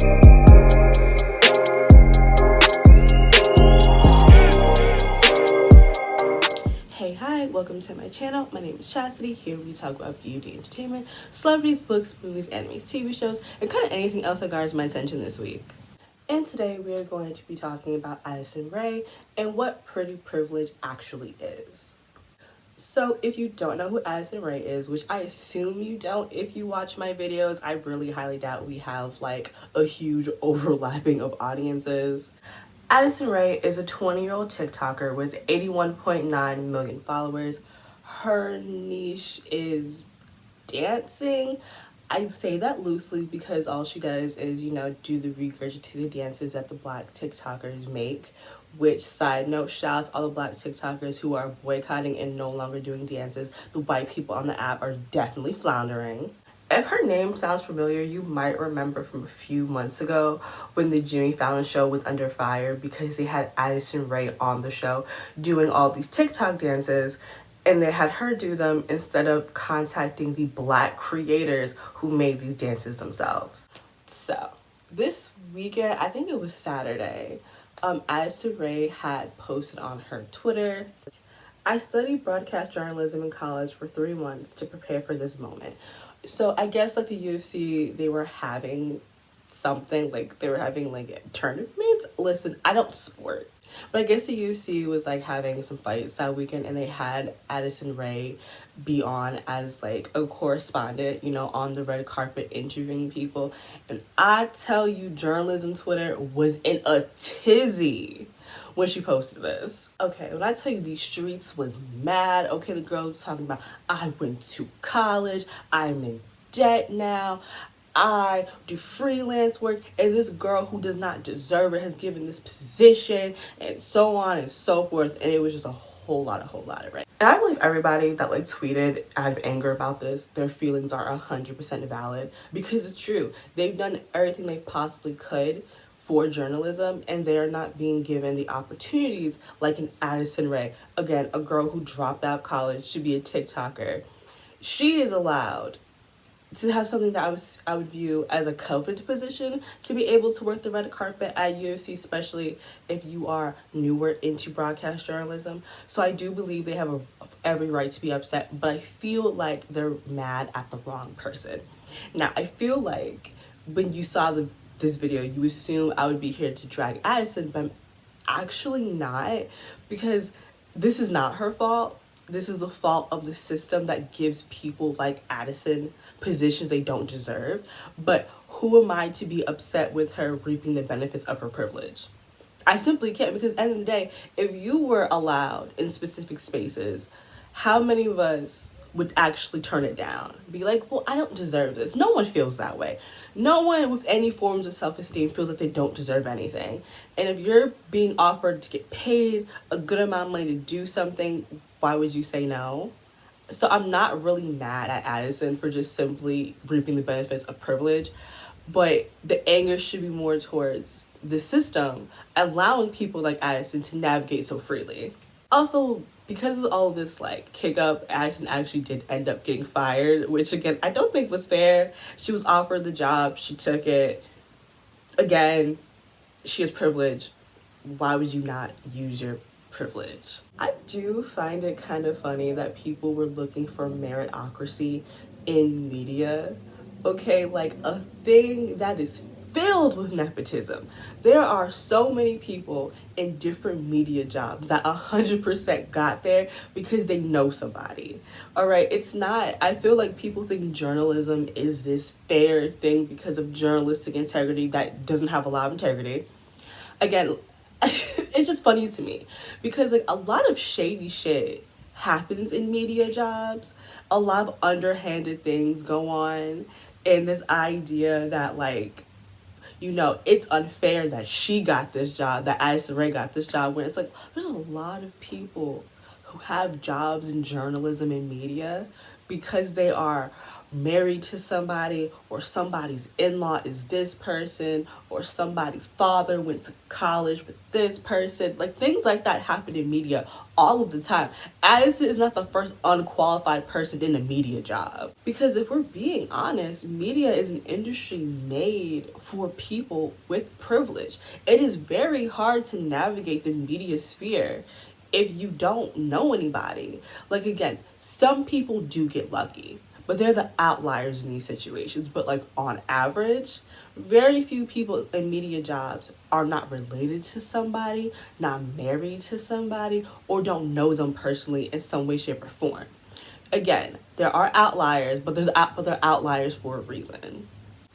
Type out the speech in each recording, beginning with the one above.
Hey, hi, welcome to my channel. My name is Chastity. Here we talk about beauty, entertainment, celebrities, books, movies, animes, TV shows, and kind of anything else that garners my attention this week. And today we are going to be talking about Addison Rae and what pretty privilege actually is. So if you don't know who Addison Rae is, which I assume you don't if you watch my videos, I really highly doubt we have like a huge overlapping of audiences. Addison Rae is a 20-year-old TikToker with 81.9 million followers. Her niche is dancing. I say that loosely because all she does is, do the regurgitated dances that the black TikTokers make. Which, side note, shouts all the black TikTokers who are boycotting and no longer doing dances. The white people on the app are definitely floundering. If her name sounds familiar, you might remember from a few months ago when the Jimmy Fallon show was under fire because they had Addison Rae on the show doing all these TikTok dances, and they had her do them instead of contacting the black creators who made these dances themselves. So this weekend, I think it was Saturday, Addison Rae had posted on her Twitter, "I studied broadcast journalism in college for 3 months to prepare for this moment." So I guess like the UFC, they were having something, like they were having like tournaments. Listen, I don't sport, but I guess the UFC was like having some fights that weekend, and they had Addison Rae be on as like a correspondent, on the red carpet interviewing people. And I tell you, journalism Twitter was in a tizzy when she posted this. Okay, when I tell you these streets was mad, okay, the girl was talking about, "I went to college, I'm in debt now, I do freelance work, and this girl who does not deserve it has given this position," and so on and so forth. And it was just a whole lot of right. And I believe everybody that like tweeted out of anger about this, their feelings are 100% valid because it's true. They've done everything they possibly could for journalism, and they're not being given the opportunities like an Addison Rae. Again, a girl who dropped out of college to be a TikToker. She is allowed to have something that I would view as a coveted position, to be able to work the red carpet at UFC, especially if you are newer into broadcast journalism. So I do believe they have every right to be upset, but I feel like they're mad at the wrong person. Now, I feel like when you saw this video, you assume I would be here to drag Addison, but I'm actually not, because this is not her fault. This is the fault of the system that gives people like Addison positions they don't deserve. But who am I to be upset with her reaping the benefits of her privilege? I simply can't, because at the end of the day, if you were allowed in specific spaces, how many of us would actually turn it down? Be like, "Well, I don't deserve this." No one feels that way. No one with any forms of self-esteem feels like they don't deserve anything. And if you're being offered to get paid a good amount of money to do something, why would you say no? So I'm not really mad at Addison for just simply reaping the benefits of privilege, but the anger should be more towards the system allowing people like Addison to navigate so freely. Also, because of all this like kick up, Addison actually did end up getting fired, which again I don't think was fair. She was offered the job, she took it. Again, she has privilege. Why would you not use your privilege? I do find it kind of funny that people were looking for meritocracy in media. Okay, like a thing that is filled with nepotism. There are so many people in different media jobs that 100% got there because they know somebody. All right, it's not, I feel like people think journalism is this fair thing because of journalistic integrity that doesn't have a lot of integrity. Again, it's just funny to me because like a lot of shady shit happens in media jobs. A lot of underhanded things go on, and this idea that like, it's unfair that she got this job, that Addison Rae got this job, when it's like there's a lot of people who have jobs in journalism and media because they are married to somebody, or somebody's in-law is this person, or somebody's father went to college with this person. Like, things like that happen in media all of the time. Addison is not the first unqualified person in a media job. Because if we're being honest, media is an industry made for people with privilege. It is very hard to navigate the media sphere if you don't know anybody. Like, again, some people do get lucky, but they're the outliers in these situations. But like, on average, very few people in media jobs are not related to somebody, not married to somebody, or don't know them personally in some way, shape, or form. Again, there are outliers, but they're outliers for a reason.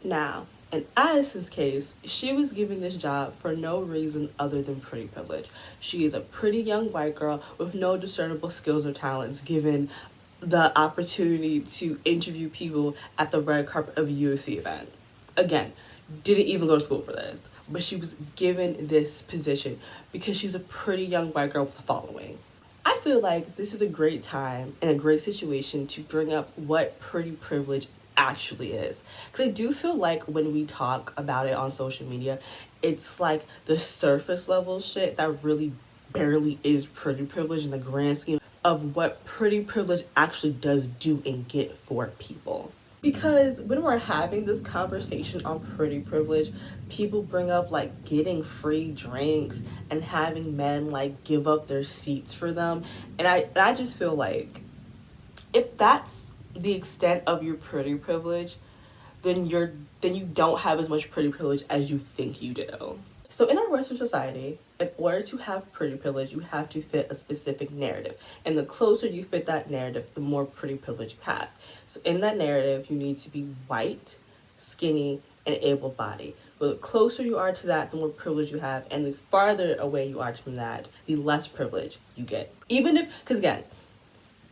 Now, in Addison's case, she was given this job for no reason other than pretty privilege. She is a pretty young white girl with no discernible skills or talents, given the opportunity to interview people at the red carpet of a UFC event. Again, didn't even go to school for this, but she was given this position because she's a pretty young white girl with a following. I feel like this is a great time and a great situation to bring up what pretty privilege actually is. Because I do feel like when we talk about it on social media, it's like the surface level shit that really barely is pretty privilege in the grand scheme of what pretty privilege actually does do and get for people. Because when we're having this conversation on pretty privilege, people bring up like getting free drinks and having men like give up their seats for them. And I just feel like if that's the extent of your pretty privilege, then you don't have as much pretty privilege as you think you do. So in our Western society, in order to have pretty privilege, you have to fit a specific narrative. And the closer you fit that narrative, the more pretty privilege you have. So in that narrative, you need to be white, skinny, and able-bodied. But the closer you are to that, the more privilege you have. And the farther away you are from that, the less privilege you get. Even if, because again,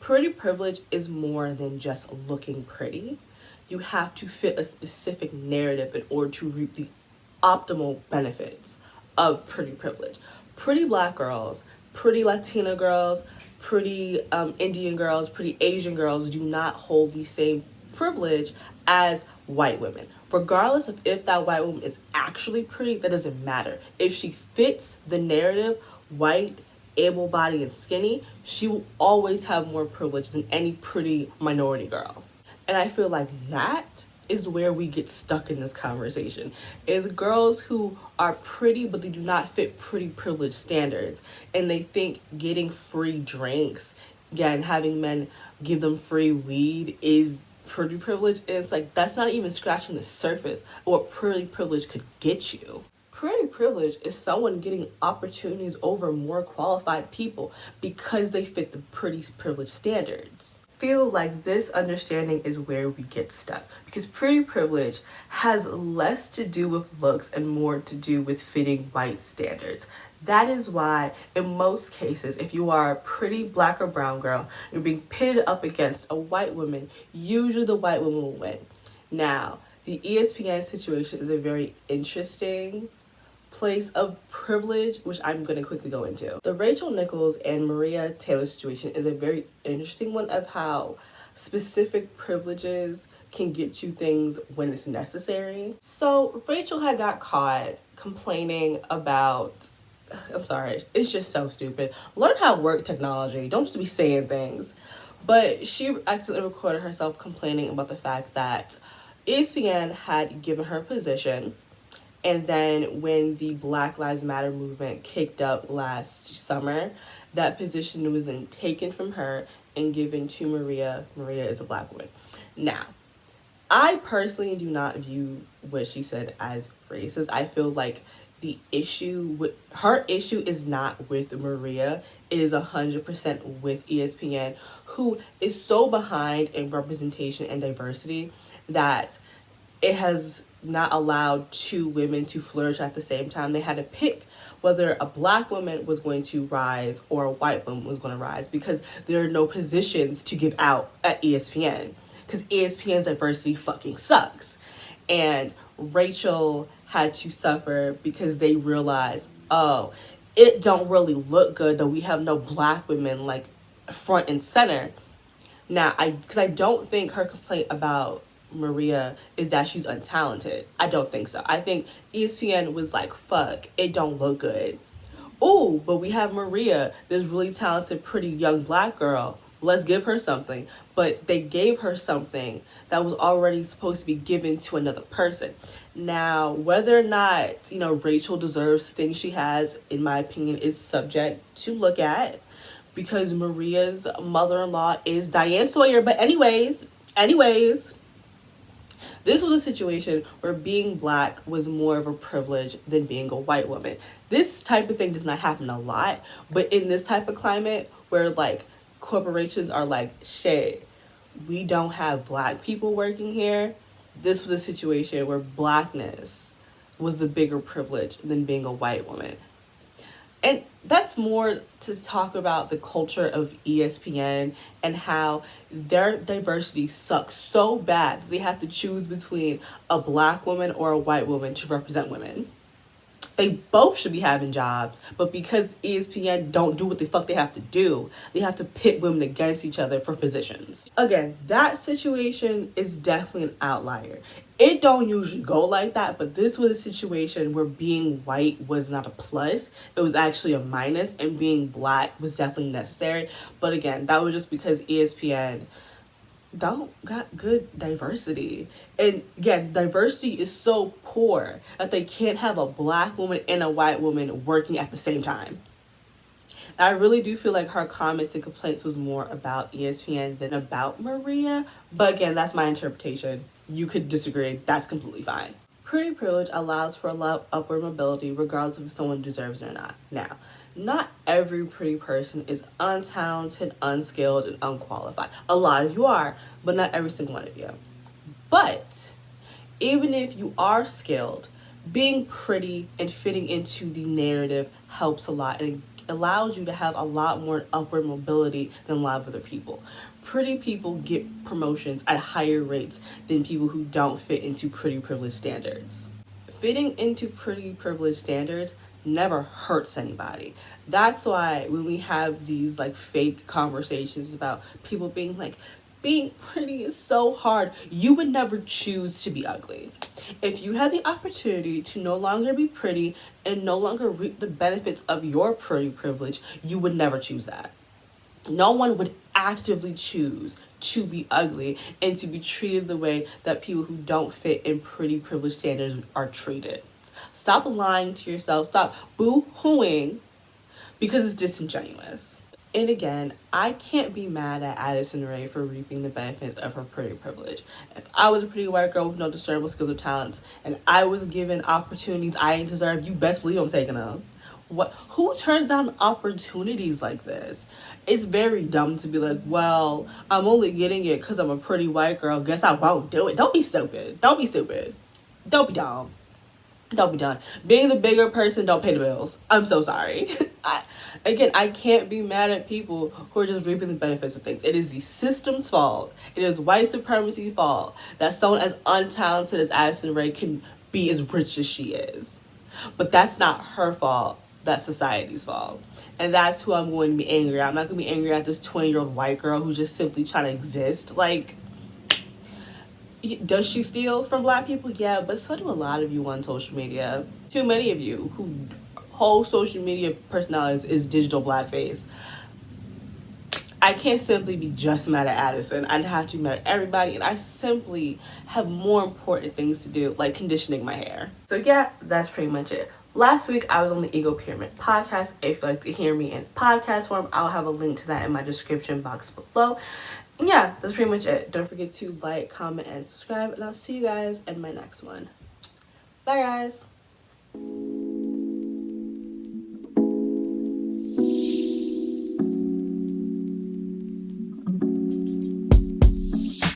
pretty privilege is more than just looking pretty. You have to fit a specific narrative in order to reap the optimal benefits of pretty privilege. Pretty black girls, pretty Latina girls, pretty Indian girls, pretty Asian girls do not hold the same privilege as white women. Regardless of if that white woman is actually pretty, that doesn't matter. If she fits the narrative, white, able-bodied, and skinny, she will always have more privilege than any pretty minority girl. And I feel like that is where we get stuck in this conversation, is girls who are pretty but they do not fit pretty privilege standards, and they think getting free drinks, again, having men give them free weed is pretty privilege. And it's like, that's not even scratching the surface of what pretty privilege could get you. Pretty privilege is someone getting opportunities over more qualified people because they fit the pretty privilege standards. Feel like this understanding is where we get stuck, because pretty privilege has less to do with looks and more to do with fitting white standards. That is why in most cases, if you are a pretty black or brown girl, you're being pitted up against a white woman, usually the white woman will win. Now, the ESPN situation is a very interesting place of privilege, which I'm going to quickly go into. The Rachel Nichols and Maria Taylor situation is a very interesting one of how specific privileges can get you things when it's necessary. So Rachel had got caught complaining about, I'm sorry, it's just so stupid. Learn how to work technology. Don't just be saying things. But she accidentally recorded herself complaining about the fact that ESPN had given her a position, and then when the Black Lives Matter movement kicked up last summer, that position was then taken from her and given to Maria. Maria is a black woman. Now, I personally do not view what she said as racist. I feel like the issue with her issue is not with Maria. It is 100% with ESPN, who is so behind in representation and diversity that it has not allowed two women to flourish at the same time. They had to pick whether a black woman was going to rise or a white woman was going to rise, because there are no positions to give out at ESPN, because ESPN's diversity fucking sucks. And Rachel had to suffer because they realized, oh, it don't really look good that we have no black women like front and center. Now, because I don't think her complaint about Maria is that she's untalented. I don't think so. I think ESPN was like, fuck, it don't look good. Oh, but we have Maria, this really talented, pretty young black girl. Let's give her something. But they gave her something that was already supposed to be given to another person. Now, whether or not, Rachel deserves things she has, in my opinion, is subject to look at, because Maria's mother-in-law is Diane Sawyer. But anyways, this was a situation where being black was more of a privilege than being a white woman. This type of thing does not happen a lot, but in this type of climate where like corporations are like, shit, we don't have black people working here, this was a situation where blackness was the bigger privilege than being a white woman. And that's more to talk about the culture of ESPN and how their diversity sucks so bad that they have to choose between a black woman or a white woman to represent women. They both should be having jobs, but because ESPN don't do what the fuck they have to do, they have to pit women against each other for positions. Again, that situation is definitely an outlier. It don't usually go like that, but this was a situation where being white was not a plus. It was actually a minus, and being black was definitely necessary. But again, that was just because ESPN don't got good diversity. And again, diversity is so poor that they can't have a black woman and a white woman working at the same time. And I really do feel like her comments and complaints was more about ESPN than about Maria. But again, that's my interpretation. You could disagree. That's completely fine. Pretty privilege allows for a lot of upward mobility regardless of if someone deserves it or not. Now, not every pretty person is untalented, unskilled, and unqualified. A lot of you are, but not every single one of you. But even if you are skilled, being pretty and fitting into the narrative helps a lot, and it allows you to have a lot more upward mobility than a lot of other people. Pretty people get promotions at higher rates than people who don't fit into pretty privilege standards. Fitting into pretty privilege standards never hurts anybody. That's why when we have these like fake conversations about people being like, being pretty is so hard, you would never choose to be ugly. If you had the opportunity to no longer be pretty and no longer reap the benefits of your pretty privilege, you would never choose that. No one would actively choose to be ugly and to be treated the way that people who don't fit in pretty privilege standards are treated. Stop lying to yourself. Stop boo-hooing because it's disingenuous. And again, I can't be mad at Addison Rae for reaping the benefits of her pretty privilege. If I was a pretty white girl with no discernible skills or talents and I was given opportunities I didn't deserve, you best believe I'm taking them. Who turns down opportunities like this? It's very dumb to be like, well, I'm only getting it because I'm a pretty white girl. Guess I won't do it. Don't be stupid. Don't be stupid. Don't be dumb. Don't be dumb. Being the bigger person don't pay the bills. I'm so sorry. I can't be mad at people who are just reaping the benefits of things. It is the system's fault. It is white supremacy's fault that someone as untalented as Addison Rae can be as rich as she is. But that's not her fault. That's society's fault. And that's who I'm going to be angry at. I'm not going to be angry at this 20-year-old white girl who's just simply trying to exist. Like, does she steal from black people? Yeah, but so do a lot of you on social media. Too many of you who whole social media personalities is digital blackface. I can't simply be just mad at Addison. I'd have to be mad at everybody, and I simply have more important things to do, like conditioning my hair. So yeah, that's pretty much it. Last week, I was on the Ego Pyramid podcast. If you'd like to hear me in podcast form, I'll have a link to that in my description box below. And yeah, that's pretty much it. Don't forget to like, comment, and subscribe, and I'll see you guys in my next one. Bye, guys.